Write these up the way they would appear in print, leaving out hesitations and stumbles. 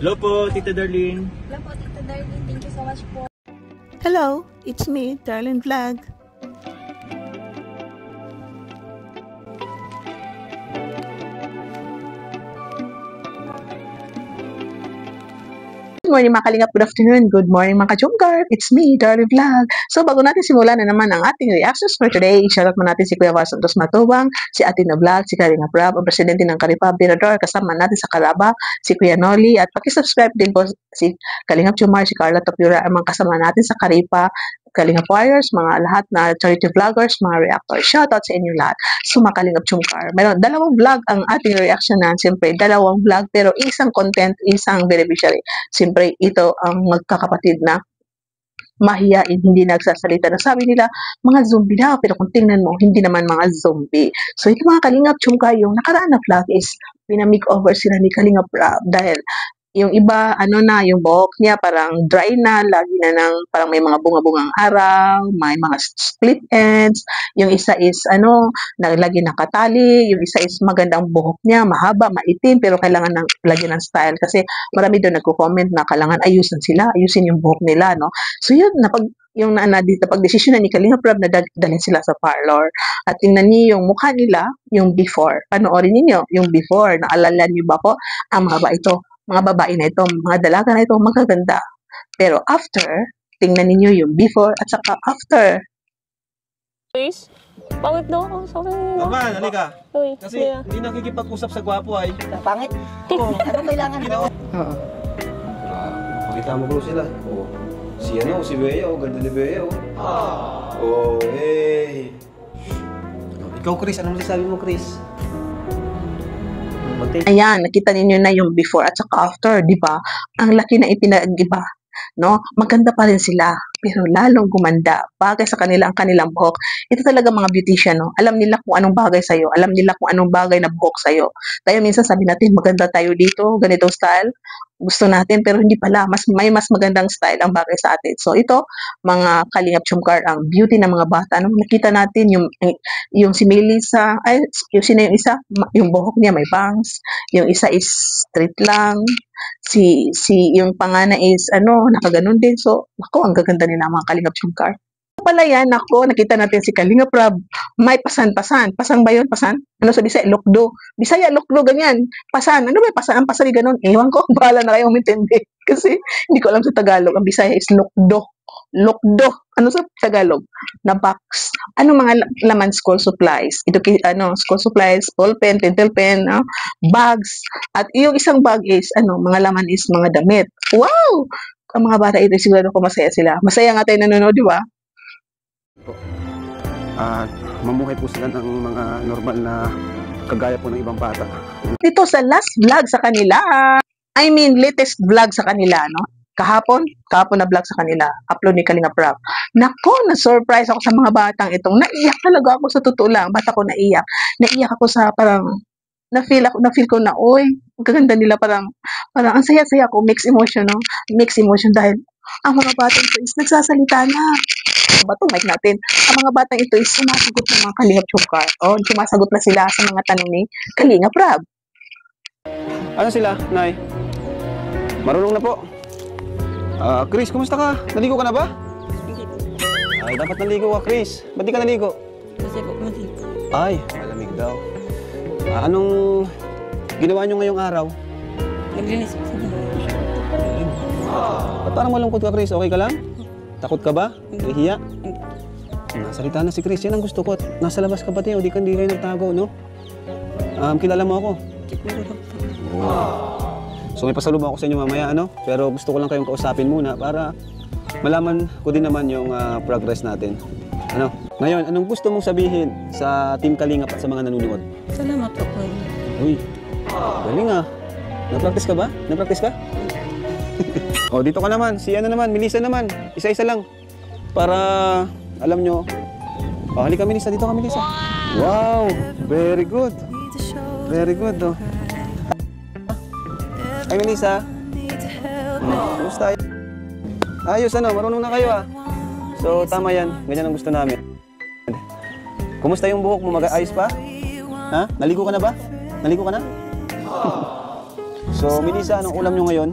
Hello po, Tita Darlene. Hello po, Tita Darlene. Thank you so much po. Hello, it's me, Darlene Vlog. Good morning mga kalingap, good afternoon, good morning mga kachunggar, it's me, Darlene Vlog. So bago natin simulan na naman ang ating reactions for today, shoutout mo natin si Kuya Var Santos Matubang, si Atin na Vlog, si Kalingap Rob, ang presidente ng Karipab Binador, kasama natin sa Karaba, si Kuya Noli, at pakisubscribe din po si Kalingap Chumar, si Carla Tapura, ang mga kasama natin sa Karipa, Kalingap Warriors, mga lahat na charity vloggers, mga reactors. Shoutout sa inyo lahat. So, mga Kalingap Chungkar. Meron dalawang vlog ang ating reaction na. Siyempre, dalawang vlog pero isang content, isang beneficiary. Siyempre, ito ang magkakapatid na mahiyain, hindi nagsasalita. Sabi nila, mga zombie daw. Pero kung tingnan mo, hindi naman mga zombie. So, ito mga Kalingap Chungkar, yung nakaraan na vlog is pinamake-over sila ni Kalingap Rob dahil yung iba, yung buhok niya parang dry na, lagi na ng parang may mga bunga-bungang araw, may mga split ends, yung isa is, lagi nakatali, yung isa is magandang buhok niya, mahaba, maitim, pero kailangan ng lagyan ng style kasi marami doon nagko-comment na kailangan ayusin yung buhok nila, no? So yun, yung dito pag-desisyon na ni Kalingap Rob na dalhin sila sa parlor. At tingnan niyo yung mukha nila, yung before. Panoorin niyo yung before. Naalala niyo ba po? Ang mahaba ito. Mga babae na ito, mga dalaga na ito, magaganda. Pero after, tingnan niyo yung before at saka after. Please? Pangit daw ako sa akin. Naman, halika. Uy, Kasi hindi nakikipag-usap sa gwapo ay. Pangit? Oo. Ano kailangan mo? Oo. Pakita mo bro sila. Oh. Si Bea, ganda ni Bea. Oh, hey. Ikaw Chris, ano masasabi mo Chris? Ayan, nakita ninyo na yung before at saka after, di ba? Ang laki na ipinag-iba, no? Maganda pa rin sila, pero lalong gumanda. Bagay sa kanila ang kanilang buhok. Ito talaga mga beautician, no? Alam nila kung anong bagay sa'yo. Alam nila kung anong bagay na buhok sa'yo. Tayo minsan sabi natin, maganda tayo dito, ganitong style. Gusto natin, pero hindi pala. May mas magandang style ang bagay sa atin. So, ito, mga Kalingap Chungkar, ang beauty ng mga bata. No? Nakita natin yung si Melissa, yung sino yung isa? Yung buhok niya may bangs. Yung isa is straight lang. Yung panganay is, nakaganon din. So, ang gaganda nila mga Kalingap Chungkar. Pala yan, nakita natin si Kalingap Rob, may pasan. Pasan ba yun? Pasan? Ano sa Bisaya? Lokdo. Bisaya, lokdo, ganyan. Pasan. Ano ba yung pasan? Ang pasan ganon. Ewan ko, bahala na kayo umintindi. Kasi hindi ko alam sa Tagalog. Ang Bisaya is lokdo. Lokdo. Ano sa Tagalog? Na box. Ano mga laman? School supplies. Ito, school supplies, ball pen, pencil pen, bags. At yung isang bag is, mga laman is mga damit. Wow! Ang mga bata ito, sigurado ko masaya sila. Masaya nga tayo nanonood, di ba? Mamuhay po sila ng mga normal na kagaya po ng ibang bata. Dito sa last vlog sa kanila, latest vlog sa kanila, no? Kahapon na vlog sa kanila, upload ni Kalingap Rob. Nako, na-surprise ako sa mga batang itong, naiyak talaga ako sa totoo lang, bata ko naiyak. Naiyak ako sa parang, na-feel ko na, oy, ang gaganda nila, parang ang saya-saya ko, mixed emotion, no? Mixed emotion dahil, ang mga batang ito is nagsasalita na. Mic natin. Ang mga batang ito is sumasagot ng mga Kalingap Chungkar. Sumasagot na sila sa mga tanong ni Kalingap Rob. Ano sila, Nay? Marunong na po. Chris, kumusta ka? Naligo ka na ba? Ay, dapat naligo ka, Chris. Ba't di ka naligo? Kasi po maligo. Ay, malamig daw. Anong ginawa nyo ngayong araw? Naglinis po sa bahay. Ba't parang malungkot ka, Chris? Okay ka lang? Takot ka ba? Nahihiya? Nasalita na si Chris. Yan ang gusto ko. Nasa labas ka ba tayo? Di kayo nagtago, no? Kilala mo ako? So may pasalubong ako sa inyo mamaya, Pero gusto ko lang kayong kausapin muna para malaman ko din naman yung progress natin. Ngayon, anong gusto mong sabihin sa Team Kalingap at sa mga nanonood? Salamat po. Uy, galing Nag-practice ka ba? Nag-practice ka? Dito ka naman. Si Melissa naman. Isa-isa lang. Para, alam nyo. Halika Melissa. Dito ka Melissa. Wow! Very good. Very good, Ay Melissa. Kumusta? Ayos, marunong na kayo, So, tama yan. Ganyan ang gusto namin. Kumusta yung buhok mo? Mag-ayos pa? Ha? Naligo ka na ba? Naligo ka na? So, Melissa, anong ulam nyo ngayon?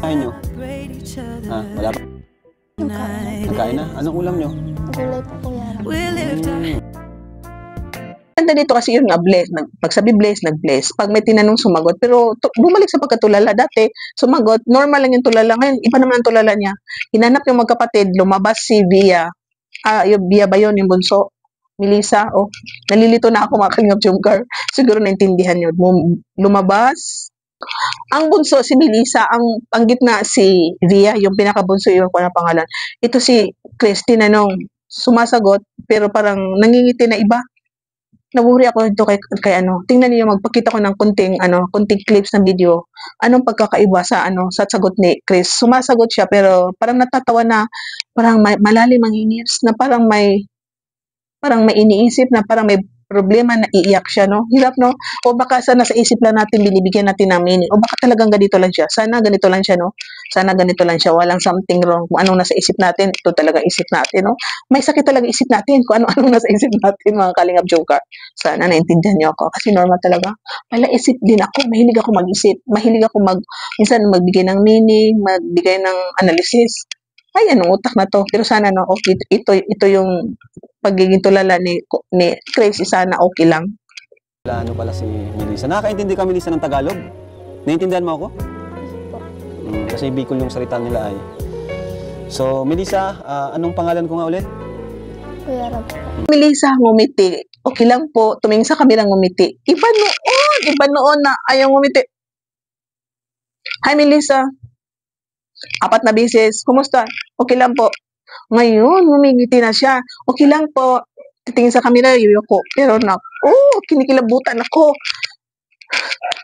Kain nyo? Ha? Wala pa? Nagkain na? Anong ulam nyo? Gulay po Kuya Rab. Ganda dito kasi yun nga, bless. Pag sabi bless, nag-bless. Pag may tinanong, sumagot. Pero bumalik sa pagkatulala. Dati, sumagot. Normal lang yung tulala. Ngayon, iba naman ang tulala niya. Hinanap yung magkapatid. Lumabas si Via. Yung Via ba yun? Yung bunso? Melissa? Oh, nalilito na ako mga Kalingap Jomcar. Siguro naintindihan yun. Lumabas. Ang bunso, si Melissa. Ang gitna, si Via. Yung pinakabunso, yung kung ano pangalan. Ito si Christy na nung sumasagot. Pero parang nangingiti na iba. Nawuri ako dito kay ano. Tingnan niyo magpakita ko ng kunting clips ng video. Anong pagkakaiba sa sa sagot ni Chris. Sumasagot siya pero parang natatawa na, parang malalim ang hingis na parang may iniisip na parang may problema na iiyak siya, no? Hirap, no? O baka sana sa isip lang natin, binibigyan natin ng meaning. O baka talagang ganito lang siya. Sana ganito lang siya, no? Sana ganito lang siya. Walang something wrong. Kung anong nasa isip natin, ito talaga isip natin, no? May sakit talaga isip natin kung ano-anong nasa isip natin, mga Kalingap Jomcar. Sana naintindihan niyo ako. Kasi normal talaga. Pala isip din ako. Mahilig ako mag-isip. Mahilig ako minsan magbigay ng meaning, magbigay ng analysis. Ay, anong utak na to? Pero sana, no? Okay, ito yung pagiging tulala ni Chris, sana okay lang. Ano pala si Melissa? Nakakaintindi ka, Melissa, ng Tagalog? Naiintindihan mo ako? Kasi Bicol yung salita nila ay. So, Melissa, anong pangalan ko nga ulit? Kuya Rab. Melissa, ngumiti. Okay lang po, tumingin sa kamerang ngumiti. Iba noon na ayaw ngumiti. Hi, Melissa. 4 na beses. Kumusta? Okay lang po. Ngayon, ngumingiti na siya. Okay lang po. Titingin sa kamera, yuyuko. Pero kinikilabutan ako.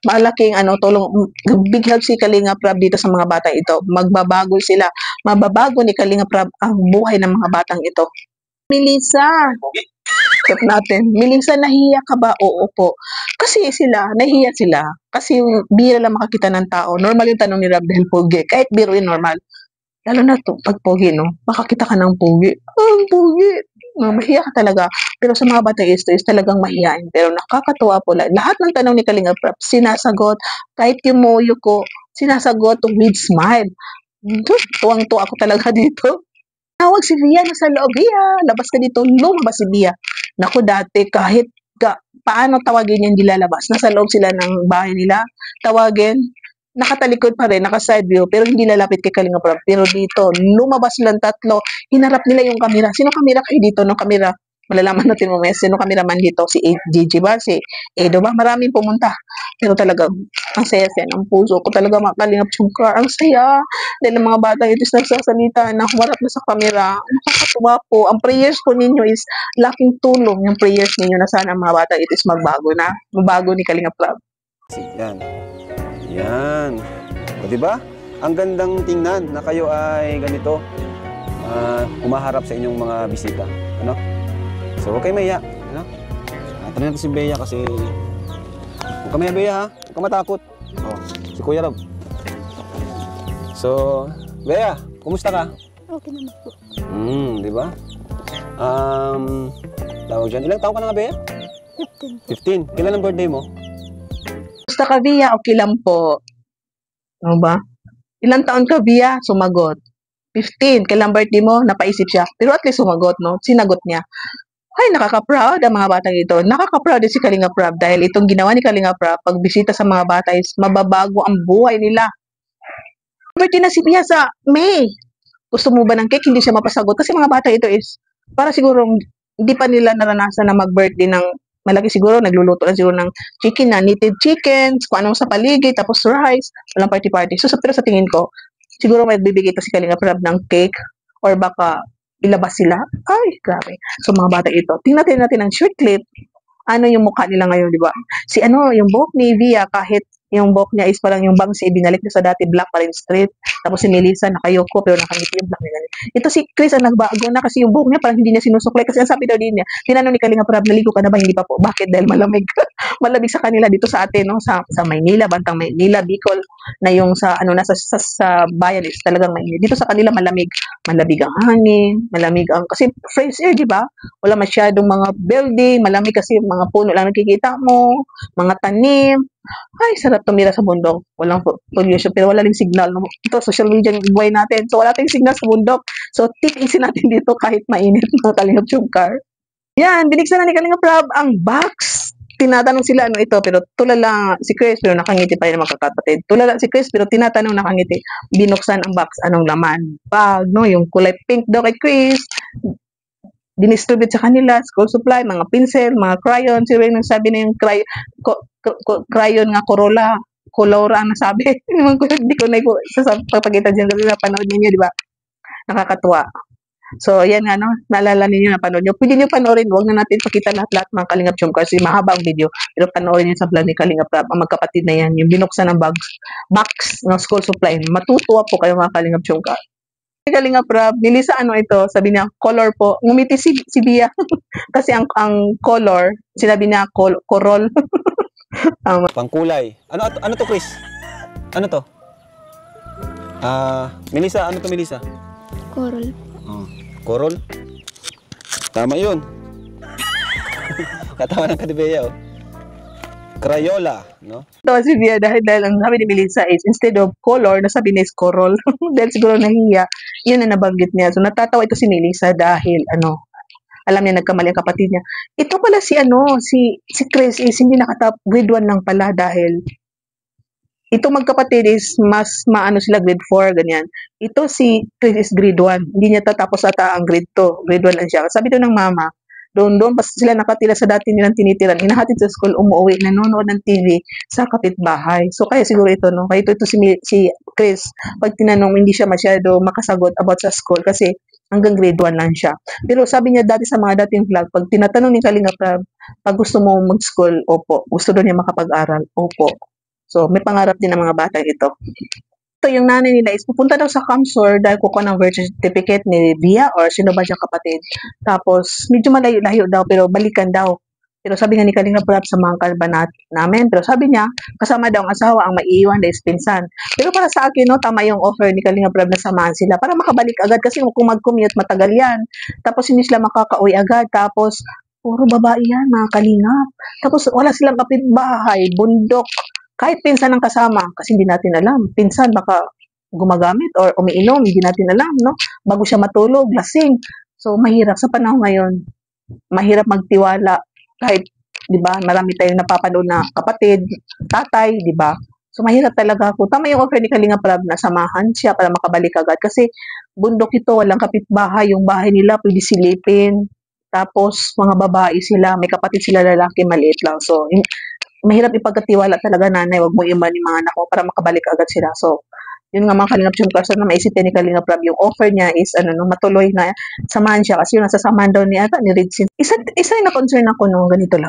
Malaking tulong. Big help si Kalingap Rab dito sa mga bata ito. Magbabago sila. Mababago ni Kalingap Rab ang buhay ng mga batang ito. Melissa. Check natin. Melissa, nahiya ka ba? Oo po. Kasi nahiya sila. Kasi bira lang makakita ng tao. Normal yung tanong ni Rab dahil pogi. Kahit biro yun, normal. Lalo na to, pag pogi, no? Makakita ka ng pogi. Ang pogi. Mahiya ka talaga. Pero sa mga bata is talagang mahiyain. Pero nakakatuwa po. Lahat ng tanong ni Kalingap Rab, sinasagot. Kahit yung moyo ko, sinasagot with smile. Tuwang-tuwa ako talaga dito. Tawag si Via na sa loob. Via, labas ka dito. Lumabas si Via. Naku, dati kahit paano tawagin yung dilalabas. Nasa loob sila ng bahay nila. Tawagin. Nakatalikod pa rin, naka-side view, pero hindi lalapit kay Kalingap Rab. Pero dito, lumabas silang tatlo, hinarap nila yung kamera. Sino kamera kayo dito? No kamera? Malalaman natin mamaya, sino kameraman dito? Si Gigi ba? Si Edo ba? Maraming pumunta. Pero talaga, ang saya-saya ng puso ko. Talaga mga Kalingap Jomcar, ang saya. Dahil ang mga bata ito nagsasalita na humarap na sa kamera. Nakakatuwa po. Ang prayers po ninyo is laking tulong. Yung prayers ninyo na sana ang mga bata ito is magbago na. Magbago ni Kalingap Rab. Yan. Yan. O, diba? Ang gandang tingnan na kayo ay ganito. Umaharap sa inyong mga bisita. Ano? So, huwag kayo maya. Ano? Tanong natin si Bea kasi... Huwag ka maya, Bea, ha? Huwag ka matakot. O, si Kuya Rob. So, Bea, kumusta ka? Okay naman po. Diba? Tawag dyan. Ilang taon ka na nga, Bea? 15. Kailan ang birthday mo? Gusto ka, Via? Okay lang po. Ano ba? Ilang taon ka, Via? Sumagot. 15. Kailang birthday mo? Napaisip siya. Pero at least sumagot, no? Sinagot niya. Ay, nakaka-proud ang mga batang ito. Nakaka-proud din si Kalingap Rab dahil itong ginawa ni Kalingap Rab, pagbisita sa mga bata is mababago ang buhay nila. Birthday na si Via sa May. Gusto mo ba ng cake? Hindi siya mapasagot. Kasi mga bata ito is, para siguro hindi pa nila naranasan na mag-birthday ng malaki siguro, nagluluto lang siguro ng chicken na knitted chickens, kung anong sa paligid, tapos rice, walang party-party. So, pero sa tingin ko, siguro may bibigay ito si Kalingap Rab ng cake or baka ilabas sila. Ay, grabe. So, mga bata ito. Tingnan natin ang short clip. Ano yung mukha nila ngayon, di ba? Yung buhok ni Via, kahit yung buhok niya is parang yung bangsi, binalik niya sa dati, black pa rin straight. Tapos si Melissa, nakayoko, pero nakangiti yung black niya. Ito si Chris, ang nagbago na kasi yung buhok niya parang hindi niya sinusuklay. Kasi ang sabi daw din niya, tinanong ni Kalingap Rab, naligo ka na ba? Hindi pa po. Bakit? Dahil malamig. Malamig sa kanila dito sa atin, no? Sa Maynila, Bantang Maynila, Bicol, na yung sa bayan is talagang mainit. Dito sa kanila malamig. Malamig ang hangin, malamig ang, kasi fresh air, di ba? Wala masyadong mga building, malamig kasi mga puno lang nakikita mo, mga tanim. Ay, sarap tumira sa bundok. Walang pollution, pero wala rin signal. No? Ito, social media yung buhay natin. So, wala tayong signal sa bundok. So, tikisin natin dito kahit mainit mga Kalingap Chungkar. Yan, binigsan na ni Kalingap Rob ang box. Tinatanong sila ano ito, pero tulala si Chris, pero nakangiti pa rin mga kakapatid. Tulala si Chris, pero tinatanong nakangiti. Binuksan ang box, anong laman? Bag, no? Yung kulay pink daw kay Chris. Dinistribute sa kanila, school supply, mga pencil, mga crayon. Si Ray nagsabi na yung crayon nga Corolla. Colora ang nasabi. Hindi ko na papagita dyan kasi napanood ninyo, di ba? Nakakatuwa. So, yan nga, no? Naalala ninyo, napanood nyo. Pwede nyo panoorin. Huwag na natin pakita lahat-lahat mga Kalingap Chum kasi mahaba ang video. Pero panoorin nyo sa vlog ni Kalingap Rob. Ang magkapatid na yan, yung binuksan ng box ng school supply. Matutuwa po kayo mga Kalingap Chum. Kalingap Rob, Melissa, ano ito? Sabi niya, color po. Ngumiti si Bia. Kasi ang color, sinabi niya, corol. Pangkulay. Ano to, Chris? Ano to? Melissa, ano to, Melissa? Coral. Coral? Tama yun. Katawa ng Kadibeya, oh. Crayola, no? Tawa si Bia dahil ang sabi ni Melissa is instead of color, nasabi niya is coral. Dahil siguro nahiya, yun na nabanggit niya. So natatawa ito si Melissa dahil alam niya nagkamali ang kapatid niya. Ito pala si Chris is hindi nakatap grade 1 lang pala dahil ito magkapatid is mas maano sila grade 4 ganyan. Ito si Chris is grade 1. Hindi niya tatapos ata ang grade 2. Grade 1 lang siya. Sabi daw ng mama, doon pas sila nakatira sa dati nilang tinitiran. Inahatid sa school, umuwi, nanonood ng TV sa kapitbahay. So kaya siguro ito, no? Kaya ito si Chris, pag tinanong, hindi siya masyado makasagot about sa school kasi hanggang grade 1 lang siya. Pero sabi niya dati sa mga dating vlog, pag tinatanong ni Kalingap Rob, pag gusto mo mag-school, opo. Gusto daw niya makapag-aral, opo. So may pangarap din ng mga batang ito. Ito yung nanay nila is pupunta daw sa Kamsur dahil kukuha ng birth certificate ni Bia or sino ba siyang kapatid. Tapos medyo malayo-layo daw pero balikan daw. Pero sabi nga ni Kalingap Rob sa mga kalbanat namin. Pero sabi niya, kasama daw ang asawa ang maiiwan dahil pinsan. Pero para sa akin, no, tama yung offer ni Kalingap Rob na samahan sila para makabalik agad kasi kung mag-commute, matagal yan. Tapos hindi sila makakauwi agad. Tapos, puro babae yan, mga Kalingap. Tapos wala silang kapitbahay, bundok. Kahit pinsan ang kasama, kasi hindi natin alam. Pinsan baka gumagamit or umiinom, hindi natin alam, no? Bago siya matulog, lasing. So, mahirap sa panahon ngayon. Mahirap magtiwala kahit, di ba, marami tayong napapanood na kapatid, tatay, di ba? So, mahirap talaga ako. Tama yung offer ni Kalingap Rob na samahan siya para makabalik agad. Kasi, bundok ito, walang kapitbahay. Yung bahay nila, pwede silipin. Tapos, mga babae sila, may kapatid sila lalaki, maliit lang. So, mahirap ipagkatiwala talaga nanay, wag mo iman yung mga anak mo para makabalik agad sila. So, yun nga mga Kalingap Chum, kasi na maisipin ni Kalingap Rob, yung offer niya is matuloy na samahan siya kasi yung nasasamahan daw ni Ridsin. Isa yung na-concern ako nung ganito.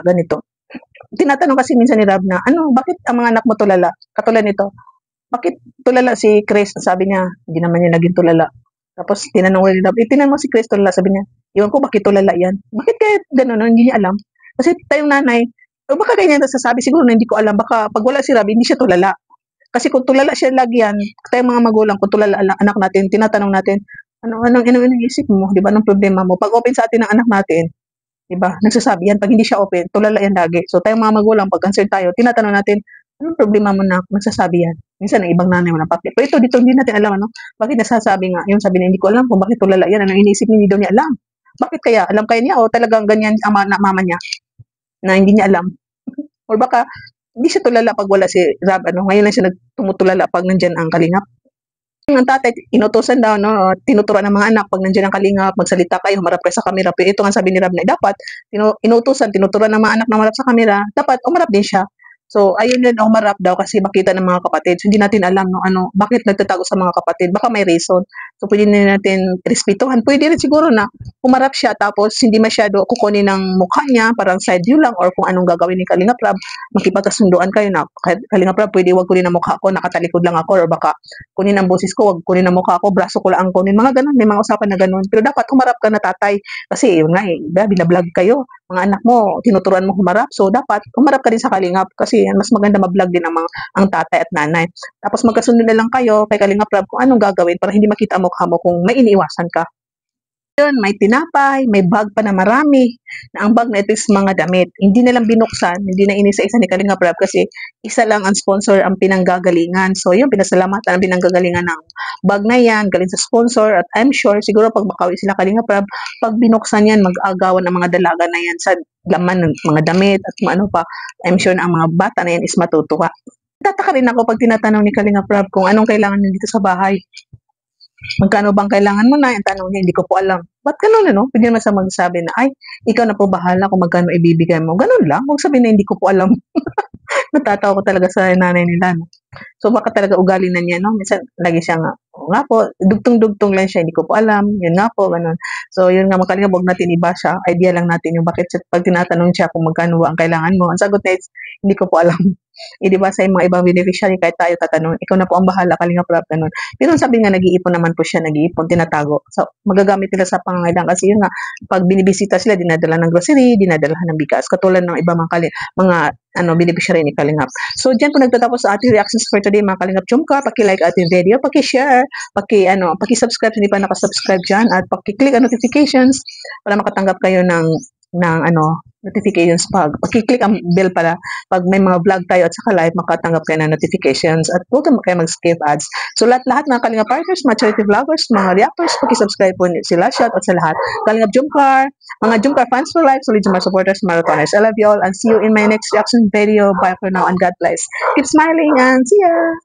Tinatanong kasi minsan ni Rob na, bakit ang mga anak mo tulala? Katulad nito, bakit tulala si Chris? Sabi niya, hindi naman niya naging tulala. Tapos tinanong ulit ni Rob, tinanong mo si Chris tulala, sabi niya, iwan ko bakit tulala yan? Bakit kaya gano'n? Hindi niya alam. Kasi tayong nanay, o baka ganyan nasasabi, siguro na hindi ko alam, baka pag wala si Rob, hindi siya tulala. Kasi kung tulala siya lagi yan, tayong mga magulang, kung tulala anak natin, tinatanong natin, anong isip mo, di ba, anong problema mo? Pag open sa atin ng anak natin, di ba, nagsasabi yan, pag hindi siya open, tulala yan lagi. So tayong mga magulang, pag concerned tayo, tinatanong natin, anong problema mo na, nagsasabi yan. Minsan, ang ibang nanay mo na papit. Pero dito, hindi natin alam, bakit nasasabi nga, yung sabi na, hindi ko alam kung bakit tulala yan, anong iniisip niya, hindi daw niya alam. Bakit kaya? Alam kaya niya, o talagang ganyan ang mama niya? Na hindi niya alam. Or baka hindi siya tulala pag wala si Rob, ngayon lang siya nagtumutulala pag nandyan ang Kalingap. Ang tatay, inutosan daw, tinuturuan ng mga anak pag nandyan ang Kalingap, magsalita kayo, humarap kayo sa kamera. Pero ito nga sabi ni Rob na dapat, inutosan, tinuturuan ng mga anak na humarap sa kamera, dapat umarap din siya. So, ayun din, humarap daw kasi makita ng mga kapatid. So, hindi natin alam, bakit nagtatago sa mga kapatid. Baka may reason. So, pwede din natin respetuhan. Pwede rin siguro na humarap siya tapos hindi masyado kukunin ng mukha niya, parang side view lang or kung anong gagawin ni Kalingap Rob, makipagkasunduan kayo na, Kalingap Rob, pwede wag kunin ang mukha ko, nakatalikod lang ako, or baka kunin ang boses ko, wag kunin ang mukha ko, braso ko lang ang kunin. Mga ganun, may mga usapan na ganun. Pero dapat humarap ka na tatay. Kasi yun nga binablog kayo. Mga anak mo, tinuturuan mo humarap. So, dapat humarap ka din sa Kalingap kasi mas maganda ma-vlog din ang tatay at nanay. Tapos magkasundo na lang kayo kay Kalingap Rob kung anong gagawin para hindi makita ang mukha mo kung may iniiwasan ka. Yun, may tinapay, may bag pa na marami. Na ang bag na ito is mga damit. Hindi na lang binuksan, hindi na inisa-isa ni Kalinga Prab kasi isa lang ang sponsor ang pinanggagalingan. So yun, pinasalamatan ang pinanggagalingan ng bag na yan, galing sa sponsor. At I'm sure, siguro pag makawi sila Kalinga Prab, pag binuksan yan, mag-agawan ang mga dalaga na yan sa laman ng mga damit at ano pa. I'm sure na ang mga bata na yan is matutuwa. Tataka rin ako pag tinatanong ni Kalinga Prab kung anong kailangan niyo dito sa bahay. Magkano bang kailangan mo na? Yung tanong niya, hindi ko po alam. Ba't ganun, ano? Pwede naman sa magsabi na, ay, ikaw na po bahala kung magkano ibibigay mo. Ganun lang. Huwag sabihin na hindi ko po alam. Natatawa ko talaga sa nanay nila, no? So, baka talaga ugali na niya, no? Minsan, lagi siya nga, o nga po, dugtong-dugtong lang siya, hindi ko po alam. Yun nga po, ganun. So, yun nga, makalinga, huwag natin iba siya. Idea lang natin yung bakit pag tinatanong siya kung magkano ba ang kailangan mo. Ang sagot niya is, hindi ko po alam. Di ba sa mga ibang beneficiary, kahit tayo tatanong, ikaw na po ang bahala, Kalinga Prab, ganun. Pero sabi nga, nag-iipon naman po siya, nag-iipon, tinatago. So, magagamit nila sa pangangailangan kasi yun nga, pag binibisita sila, dinadala ng grocery, dinadala ng bigas, katulad ng iba mga beneficiary ni Kalingap. So, dyan po nagtatapos sa ating reactions for today, mga Kalingap Chumka. Paki-like ating video, paki-share, paki-subscribe kung hindi pa nakasubscribe dyan, at paki-click ang notifications para makatanggap kayo ng notifications pag-click ang bell para pag may mga vlog tayo at saka live, makatanggap kayo ng notifications at huwag kayo mag-skip ads. So lahat mga Kalinga partners, mga charity vloggers, mga reactors, paki-subscribe po sila, shout out sa lahat. Kalinga Jumcar, mga Jumcar fans for life, solid Jumcar supporters, marathoners. I love you all and see you in my next reaction video. Bye for now and God bless. Keep smiling and see ya!